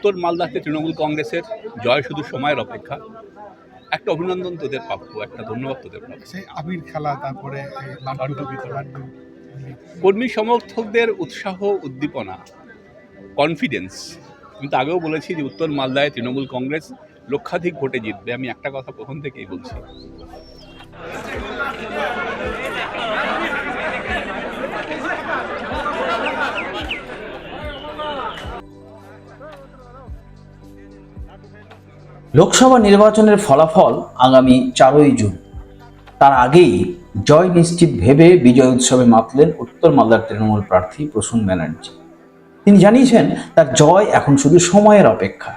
উত্তর মালদাতে তৃণমূল কংগ্রেসের জয় শুধু সময়ের অপেক্ষা। একটা অভিনন্দন তোদের প্রাপ্য, একটা ধন্যবাদ তোদের প্রাপ্য। সেই আবির খেলা, তারপরে লাড্ডু। কর্মী সমর্থকদের উৎসাহ, উদ্দীপনা, কনফিডেন্স। আমি তো আগেও বলেছি যে উত্তর মালদায় তৃণমূল কংগ্রেস লক্ষাধিক ভোটে জিতবে। আমি একটা কথা প্রথম থেকেই বলছি। লোকসভা নির্বাচনের ফলাফল আগামী 4ই জুন। তার আগেই জয় নিশ্চিত ভেবে বিজয় উৎসবে মাতলেন উত্তর মালদার তৃণমূল প্রার্থী প্রসূন ব্যানার্জি। তিনি জানিয়েছেন তার জয় এখন শুধু সময়ের অপেক্ষা।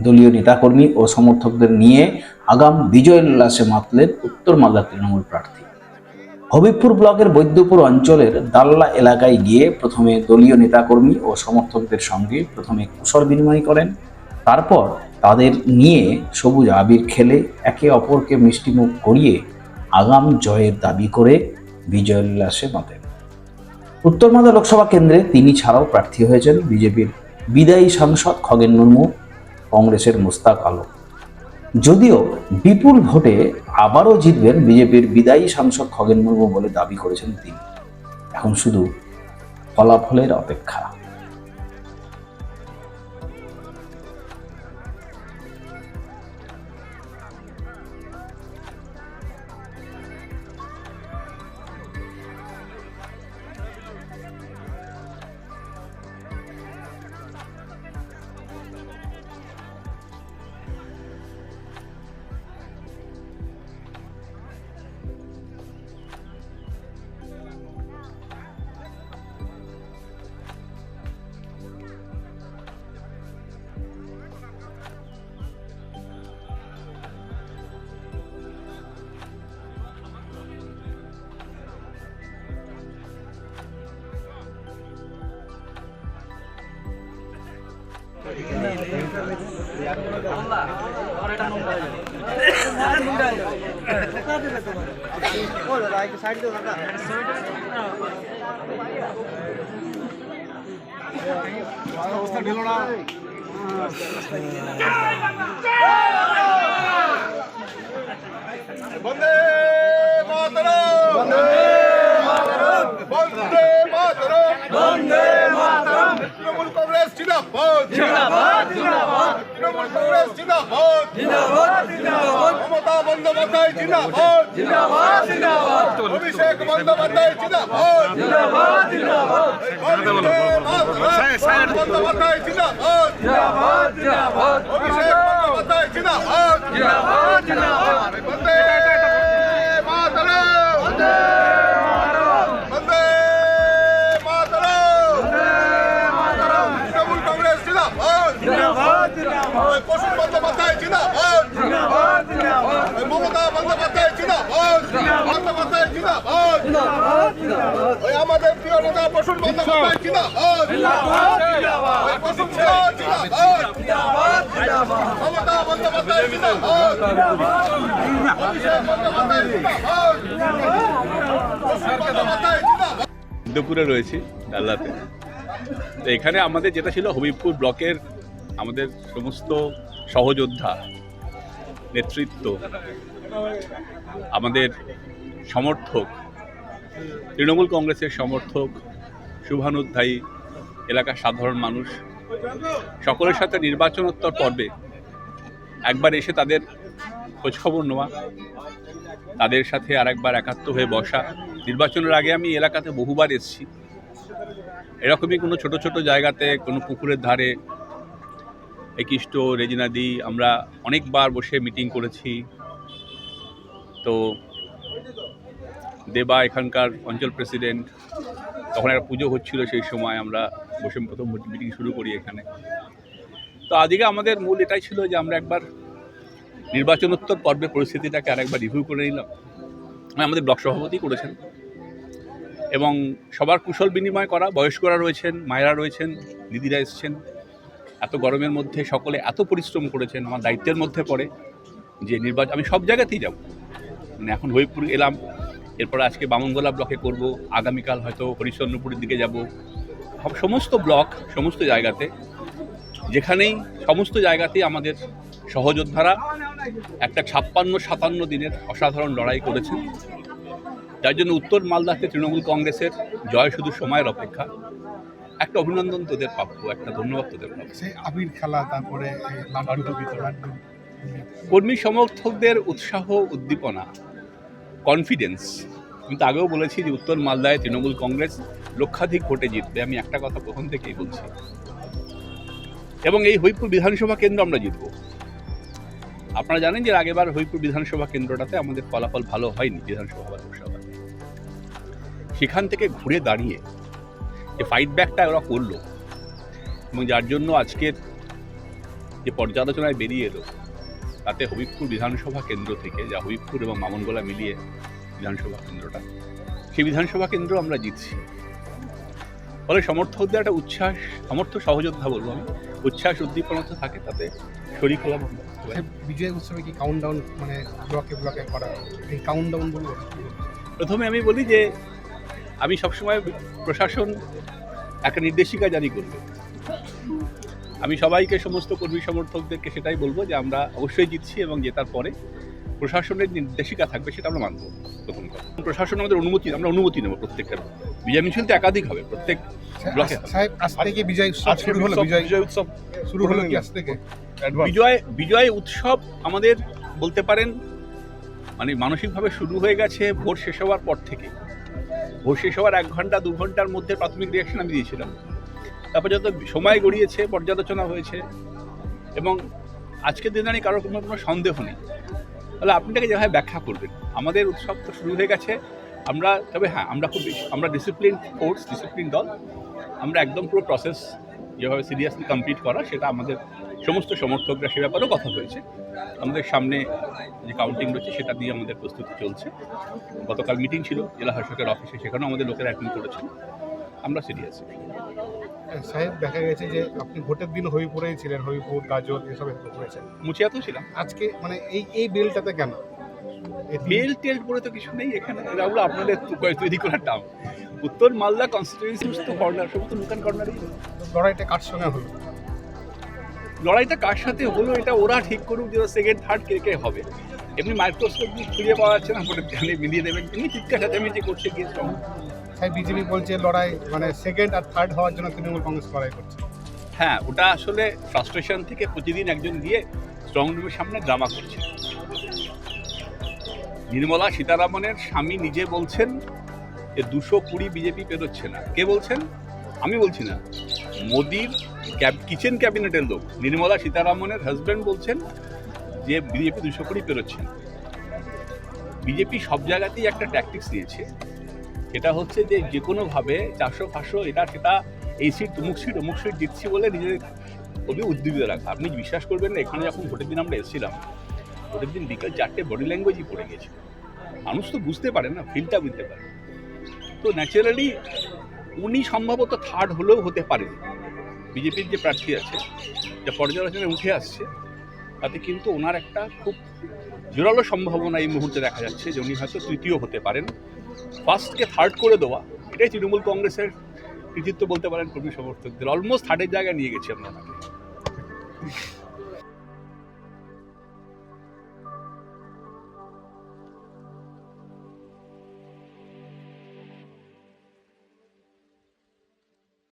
দলীয় নেতাকর্মী ও সমর্থকদের নিয়ে আগাম বিজয় উল্লাসে মাতলেন উত্তর মালদার তৃণমূল প্রার্থী। হবিবপুর ব্লকের বৈদ্যপুর অঞ্চলের দাল্লা এলাকায় গিয়ে প্রথমে দলীয় নেতাকর্মী ও সমর্থকদের সঙ্গে কুশল বিনিময় করেন। তারপর তাদের নিয়ে সবুজ আবির খেলে একে অপরকে মিষ্টিমুখ করিয়ে আগাম জয়ের দাবি করে বিজয় উল্লাসে মাতেন। উত্তর মালদা লোকসভা কেন্দ্রে তিনি ছাড়াও প্রার্থী হয়েছেন বিজেপির বিদায়ী সাংসদ খগেন মুর্মু, কংগ্রেসের মুস্তাক আলম। যদিও বিপুল ভোটে আবারও জিতবেন বিজেপির বিদায়ী সাংসদ খগেন মুর্মু বলে দাবি করেছেন তিনি। এখন শুধু ফলাফলের অপেক্ষা। বন্দে মাতরম, বন্দে মাতরম, বন্দে মাতরম, বন্দে মাতরম। তৃণমূল কংগ্রেস জিন্দাবাদ, জিন্দাবাদ, জিন্দাবাদ। তৃণমূল কংগ্রেস জিন্দাবাদ, জিন্দাবাদ, জিন্দাবাদ। মমতা বন্দ্যোপাধ্যায় জিন্দাবাদ, জিন্দাবাদ, জিন্দাবাদ। অভিষেক বন্দ্যোপাধ্যায় জিন্দাবাদ, জিন্দাবাদ, জিন্দাবাদ। বন্দে মাতরম, বন্দ্যোপাধ্যায় জিন্দাবাদ, জিন্দাবাদ, জিন্দাবাদ। অভিষেক বন্দ্যোপাধ্যায় জিন্দাবাদ, জিন্দাবাদ, জিন্দাবাদ। বন্দে প্রসূন বন্দ্যোপাধ্যায় জিন্দাবাদ, জিন্দাবাদ, জিন্দাবাদ। মমতা বন্দ্যোপাধ্যায় জিন্দাবাদ, বন্দ্যোপাধ্যায় জিন্দাবাদ, জিন্দাবাদ, জিন্দাবাদ। আমাদের প্রিয় নেতা প্রসূন বন্দ্যোপাধ্যায় জিন্দাবাদ, জিন্দাবাদ, জিন্দাবাদ। প্রসূন জিন্দাবাদ, জিন্দাবাদ, জিন্দাবাদ। মমতা বন্দ্যোপাধ্যায় জিন্দাবাদ, অভিষেক বন্দ্যোপাধ্যায় জিন্দাবাদ, প্রসূন বন্দ্যোপাধ্যায় জিন্দাবাদ। দুপুরে রয়েছি ডাল্লাতে। তো এখানে আমাদের যেটা ছিল হবিবপুর ব্লকের আমাদের সমস্ত সহযোদ্ধা, নেতৃত্ব, আমাদের সমর্থক, তৃণমূল কংগ্রেসের সমর্থক, শুভানুধ্যায়ী, এলাকার সাধারণ মানুষ সকলের সাথে নির্বাচনোত্তর পর্বে একবার এসে তাদের খোঁজখবর নেওয়া, তাদের সাথে আরেকবার একাত্ম হয়ে বসা। নির্বাচনের আগে আমি এলাকাতে বহুবার এসেছি। এরকমই কোনো ছোট ছোট জায়গাতে, কোনো পুকুরের ধারে, একিষ্ট, রেজিনাদি, আমরা অনেকবার বসে মিটিং করেছি। তো দেবা এখানকার অঞ্চল প্রেসিডেন্ট, তখন একটা পুজো হচ্ছিল, সেই সময় আমরা বসে প্রথম মিটিং শুরু করি এখানে। তো আজকে আমাদের মূল এটাই ছিল যে আমরা একবার নির্বাচনোত্তর পর্বে পরিস্থিতিটাকে আরেকবার রিভিউ করে নিলাম। আমাদের ব্লক সভাপতি করেছেন এবং সবার কুশল বিনিময় করা। বয়স্করা রয়েছেন, মায়েরা রয়েছেন, দিদিরা এসছেন। এত গরমের মধ্যে সকলে এত পরিশ্রম করেছেন। আমার দায়িত্বের মধ্যে পড়ে যে নির্বাচন আমি সব জায়গাতেই যাব। মানে এখন হবিবপুর এলাম, এরপরে আজকে বামনগোলা ব্লকে করব, আগামীকাল হয়তো হরিশ্চন্দ্রপুরের দিকে যাব। সমস্ত ব্লক, সমস্ত জায়গাতে যেখানেই সমস্ত জায়গাতেই আমাদের সহযোদ্ধারা একটা 56-57 দিনের অসাধারণ লড়াই করেছেন, যার জন্য উত্তর মালদাতে তৃণমূল কংগ্রেসের জয় শুধু সময়ের অপেক্ষা। একটা অভিনন্দন তোদের প্রাপ্য, একটা ধন্যবাদ তোদের প্রাপ্য। সেই আবির খেলা, তারপরে এই লাড্ডু বিতরণ, কর্মী সমর্থকদের উৎসাহ, উদ্দীপনা, কনফিডেন্স। কিন্তু আগেও বলেছি যে উত্তর মালদায় তৃণমূল কংগ্রেস লক্ষাধিক ভোটে জিতবে, আমি একটা কথা প্রথম থেকেই বলছি। এবং এই হরিপুর বিধানসভা কেন্দ্র আমরা জিতব। আপনারা জানেন যে আগেবার হরিপুর বিধানসভা কেন্দ্রটাতে আমাদের ফলাফল ভালো হয়নি বিধানসভা বা লোকসভা। সেখান থেকে ঘুরে দাঁড়িয়ে যে ফাইট ব্যাকটা ওরা করলো এবং যার জন্য আজকের যে পর্যালোচনায় বেরিয়ে এলো, তাতে হবিবপুর বিধানসভা কেন্দ্র থেকে, যা হবিবপুর এবং মামনগোলা মিলিয়ে বিধানসভা কেন্দ্রটা, সেই বিধানসভা কেন্দ্র আমরা জিতছি। ফলে সমর্থকদের একটা উচ্ছ্বাস, সমর্থক সহযোদ্ধা বলবো আমি, উচ্ছ্বাস উদ্দীপনা তো থাকে, তাতে শরীর হলাম। সেই বিজয় উৎসবে কি কাউন্টডাউন মানে ব্লকে ব্লকে করা, এই কাউন্টডাউন বলবো? প্রথমে আমি বলি যে আমি সবসময় প্রশাসন একটা নির্দেশিকা জারি করবে। আমি সবাইকে, সমস্ত কর্মী সমর্থকদেরকে সেটাই বলবো যে আমরা অবশ্যই জিতছি এবং জেতার পরে প্রশাসনের নির্দেশিকা থাকবে, সেটা আমরা মানব। প্রথম কথা, প্রশাসন আমাদের আমরা অনুমতি নেব প্রত্যেকটা। বিজয় মিছিল তো একাধিক হবে প্রত্যেক ব্লকে। সাহেব, আজ থেকে বিজয় উৎসব শুরু হলো, বিজয় উৎসব শুরু হলো কি আজ থেকে? বিজয় উৎসব আমাদের বলতে পারেন মানে মানসিকভাবে শুরু হয়ে গেছে ভোট শেষ হওয়ার পর থেকে। ভোট শেষ হওয়ার 1 ঘন্টা 2 ঘন্টার মধ্যে প্রাথমিক রিয়াকশন আমি দিয়েছিলাম। তারপর যত সময় গড়িয়েছে, পর্যালোচনা হয়েছে এবং আজকের দিনে কারোর কোনো সন্দেহ নেই। তাহলে আপনি তাকে যেভাবে ব্যাখ্যা করবেন, আমাদের উৎসব তো শুরু হয়ে গেছে। আমরা তবে হ্যাঁ, আমরা ডিসিপ্লিন ফোর্স, ডিসিপ্লিন দল। আমরা একদম পুরো প্রসেস যেভাবে সিরিয়াসলি কমপ্লিট করা, সেটা আমাদের সমস্ত সমর্থকরা সে ব্যাপারেও কথা হয়েছে। আমাদের সামনে যে কাউন্টিং রয়েছে সেটা দিয়ে আমাদের প্রস্তুতি চলছে। গতকাল মিটিং ছিল জেলা শাসকের অফিসে, সেখানেও আমাদের লোকেরা অ্যাটেন্ড করেছেন। আমরা সিরিয়াস। সাহেব, দেখা গেছে যে আপনি ভোটের দিন হরিপুরেই ছিলেন, হরিপুর, গাজল এসব করেছেন। মুচিয়াতেও ছিলাম। আজকে মানে এই বেলটাতে কেন? বেল টেল করে তো কিছু নেই এখানে, এগুলো আপনাদের তৈরি করার টাম। উত্তর মালদা কনস্টিটিউয়েন্সি সমস্ত কর্নার, সমস্ত লুকান কর্নারই। লড়াইটা কার সঙ্গে হলো? লড়াইটা কার সাথে হলো এটা ওরা ঠিক করুক যে সেকেন্ড থার্ড কে হবে। এমনি মাইক্রোস্কোপ দিয়ে খুঁজে পাওয়া যাচ্ছে না, ভোটের ধানে মিলিয়ে দেবেন। তিনি চিৎকার চেঁচামেচি করছে গিয়ে। তাই বিজেপি বলছে লড়াই মানে সেকেন্ড আর থার্ড হওয়ার জন্য তৃণমূল কংগ্রেস লড়াই করছে। হ্যাঁ, ওটা আসলে ফ্রাস্ট্রেশন থেকে প্রতিদিন একজন গিয়ে স্ট্রং রুমের সামনে ড্রামা করছে। নির্মলা সীতারামনের স্বামী নিজে বলছেন যে 220 বিজেপি পেরোচ্ছে না। কে বলছেন? আমি বলছি না, মোদির কিচেন ক্যাবিনেটের লোক নির্মলা সীতারামনের হাজব্যান্ড বলছেন যে বিজেপি 220 পেরোচ্ছে না। বিজেপি সব জায়গাতেই একটা ট্যাকটিক্স নিয়েছে, এটা হচ্ছে যে কোনোভাবে 400-500 এটা সেটা, এই সিট অমুক সিট জিতছি বলে নিজের খুবই উদ্দীপিত রাখা। আপনি বিশ্বাস করবেন না, এখানে যখন ভোটের দিন আমরা এসেছিলাম, ভোটের দিন বিকাল 4টে বডি ল্যাঙ্গুয়েজই পড়ে গেছে। মানুষ তো বুঝতে পারে না, ফিলটা বুঝতে পারে। তো ন্যাচারালি উনি সম্ভবত থার্ড হলেও হতে পারেন। বিজেপির যে প্রার্থী আছে, যা পর্যালোচনায় উঠে আসছে, তাতে কিন্তু ওনার একটা খুব জোরালো সম্ভাবনা এই মুহূর্তে দেখা যাচ্ছে যে উনি হয়তো তৃতীয় হতে পারেন। ফার্স্টকে থার্ড করে দেওয়া, এটাই তৃণমূল কংগ্রেসের কৃতিত্ব বলতে পারেন। কর্মী সমর্থকদের অলমোস্ট থার্ডের জায়গায় নিয়ে গেছি আমরা।